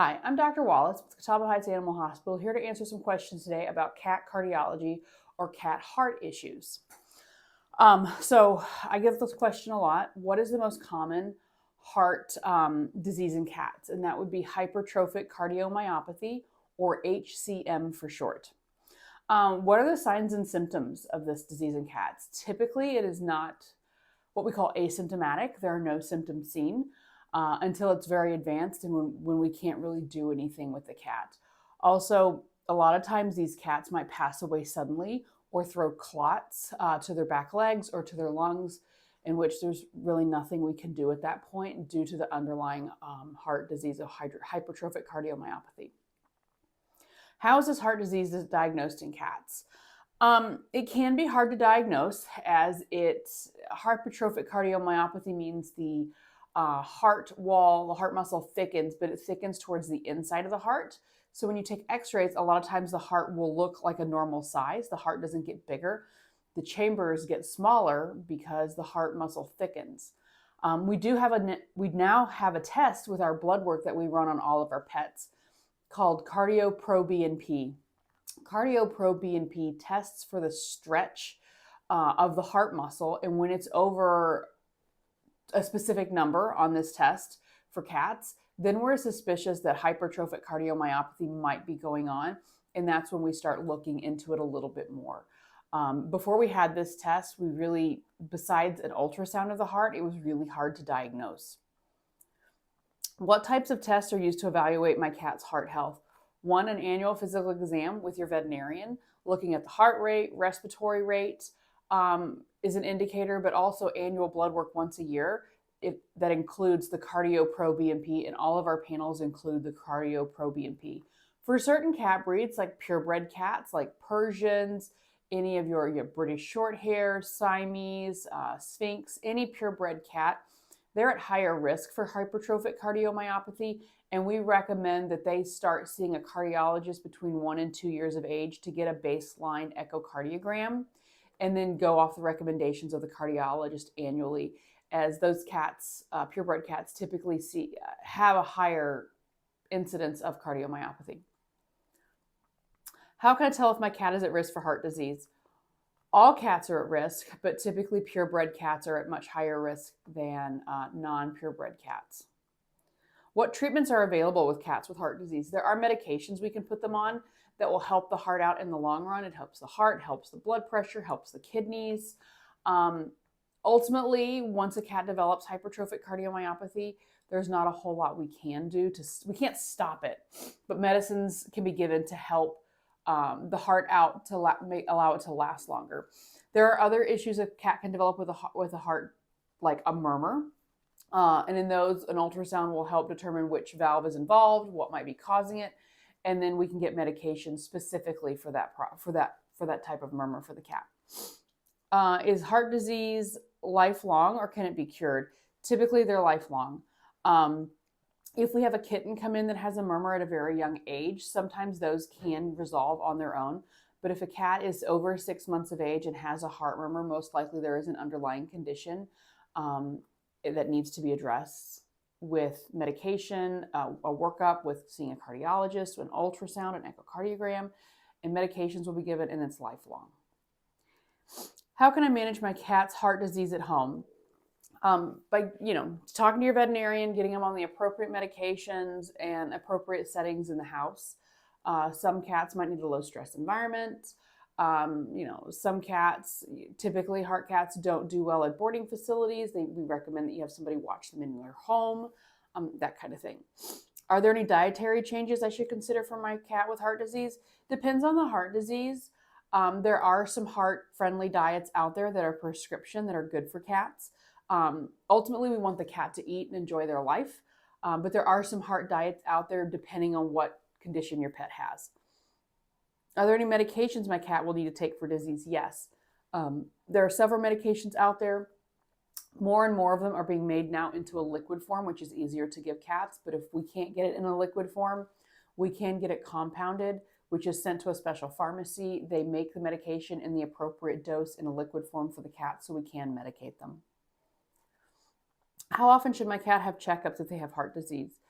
Hi, I'm Dr. Wallace with Catawba Heights Animal Hospital, here to answer some questions today about cat cardiology or cat heart issues. So I get this question a lot. What is the most common heart disease in cats? And that would be hypertrophic cardiomyopathy, or HCM for short. What are the signs and symptoms of this disease in cats? Typically, it is not what we call asymptomatic. There are no symptoms seen until it's very advanced and when we can't really do anything with the cat. Also, a lot of times these cats might pass away suddenly or throw clots to their back legs or to their lungs, in which there's really nothing we can do at that point due to the underlying heart disease of hypertrophic cardiomyopathy. How is this heart disease diagnosed in cats? It can be hard to diagnose, as hypertrophic cardiomyopathy means the heart wall, the heart muscle thickens, but it thickens towards the inside of the heart. So when you take x-rays, a lot of times the heart will look like a normal size. The heart doesn't get bigger. The chambers get smaller because the heart muscle thickens. We now have a test with our blood work that we run on all of our pets called cardio-pro-BNP. Cardio-pro-BNP tests for the stretch of the heart muscle, and when it's over a specific number on this test for cats, then we're suspicious that hypertrophic cardiomyopathy might be going on, and that's when we start looking into it a little bit more. Before we had this test, besides an ultrasound of the heart, it was really hard to diagnose. What types of tests are used to evaluate my cat's heart health? One, an annual physical exam with your veterinarian, looking at the heart rate, respiratory rate is an indicator, but also annual blood work once a year. That includes the cardio-pro-BNP, and all of our panels include the cardio-pro-BNP. For certain cat breeds, like purebred cats, like Persians, any of your British Shorthair, Siamese, Sphinx, any purebred cat, they're at higher risk for hypertrophic cardiomyopathy, and we recommend that they start seeing a cardiologist between 1 and 2 years of age to get a baseline echocardiogram, and then go off the recommendations of the cardiologist annually, as those cats, purebred cats, typically have a higher incidence of cardiomyopathy. How can I tell if my cat is at risk for heart disease? All cats are at risk, but typically purebred cats are at much higher risk than non-purebred cats. What treatments are available with cats with heart disease? There are medications we can put them on that will help the heart out in the long run. It helps the heart, helps the blood pressure, helps the kidneys. Ultimately, once a cat develops hypertrophic cardiomyopathy, there's not a whole lot we can do. We can't stop it, but medicines can be given to help the heart out to allow it to last longer. There are other issues a cat can develop with a heart, like a murmur. And in those, an ultrasound will help determine which valve is involved, what might be causing it, and then we can get medication specifically for that type of murmur for the cat. Is heart disease lifelong, or can it be cured? Typically, they're lifelong. If we have a kitten come in that has a murmur at a very young age, sometimes those can resolve on their own. But if a cat is over 6 months of age and has a heart murmur, most likely there is an underlying condition that needs to be addressed with medication, a workup with seeing a cardiologist, an ultrasound, an echocardiogram, and medications will be given, and it's lifelong. How can I manage my cat's heart disease at home? By talking to your veterinarian, getting them on the appropriate medications and appropriate settings in the house. Some cats might need a low stress environment. Some cats, typically heart cats, don't do well at boarding facilities. We recommend that you have somebody watch them in their home, that kind of thing. Are there any dietary changes I should consider for my cat with heart disease? Depends on the heart disease. There are some heart-friendly diets out there that are prescription that are good for cats. Ultimately, we want the cat to eat and enjoy their life, but there are some heart diets out there depending on what condition your pet has. Are there any medications my cat will need to take for disease? Yes. There are several medications out there. More and more of them are being made now into a liquid form, which is easier to give cats, but if we can't get it in a liquid form, we can get it compounded, which is sent to a special pharmacy. They make the medication in the appropriate dose in a liquid form for the cat, so we can medicate them. How often should my cat have checkups if they have heart disease?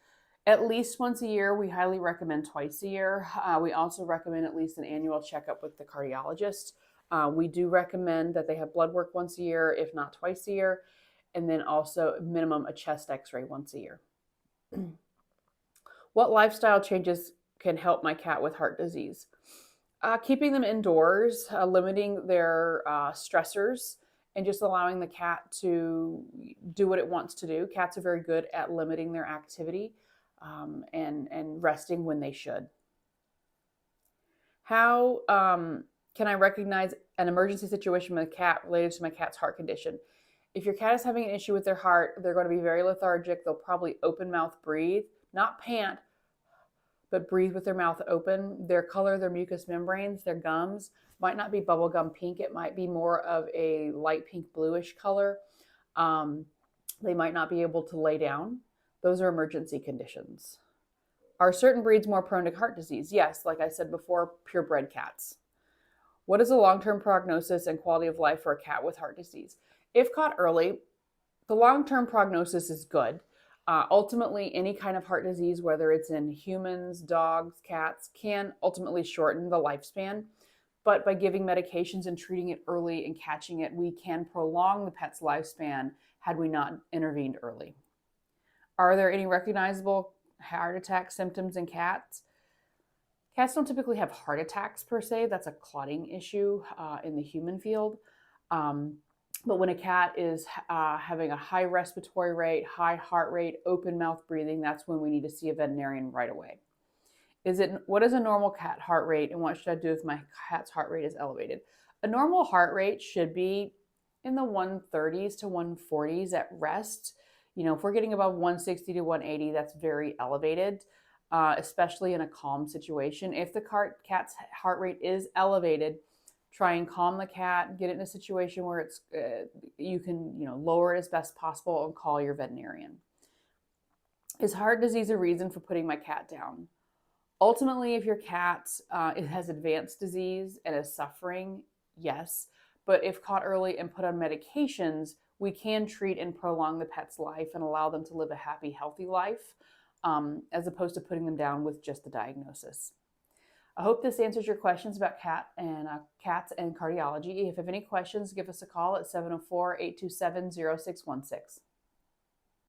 At least once a year. We highly recommend twice a year. We also recommend at least an annual checkup with the cardiologist. We do recommend that they have blood work once a year, if not twice a year, and then also minimum a chest x-ray once a year. What lifestyle changes can help my cat with heart disease? Keeping them indoors, limiting their stressors, and just allowing the cat to do what it wants to do. Cats are very good at limiting their activity and resting when they should. How can I recognize an emergency situation with a cat related to my cat's heart condition? If your cat is having an issue with their heart, they're going to be very lethargic. They'll probably open mouth breathe, not pant, but breathe with their mouth open. Their color, their mucous membranes, their gums might not be bubblegum pink. It might be more of a light pink bluish color. They might not be able to lay down. Those are emergency conditions. Are certain breeds more prone to heart disease? Yes, like I said before, purebred cats. What is the long-term prognosis and quality of life for a cat with heart disease? If caught early, the long-term prognosis is good. Ultimately, any kind of heart disease, whether it's in humans, dogs, cats, can ultimately shorten the lifespan. But by giving medications and treating it early and catching it, we can prolong the pet's lifespan had we not intervened early. Are there any recognizable heart attack symptoms in cats? Cats don't typically have heart attacks per se. That's a clotting issue in the human field. But when a cat is having a high respiratory rate, high heart rate, open mouth breathing, that's when we need to see a veterinarian right away. What is a normal cat heart rate, and what should I do if my cat's heart rate is elevated? A normal heart rate should be in the 130s to 140s at rest. If we're getting above 160 to 180, that's very elevated, especially in a calm situation. If the cat's heart rate is elevated, try and calm the cat, get it in a situation where you can lower it as best possible and call your veterinarian. Is heart disease a reason for putting my cat down? Ultimately, if your cat has advanced disease and is suffering, yes. But if caught early and put on medications, we can treat and prolong the pet's life and allow them to live a happy, healthy life, as opposed to putting them down with just the diagnosis. I hope this answers your questions about cats and cardiology. If you have any questions, give us a call at 704-827-0616.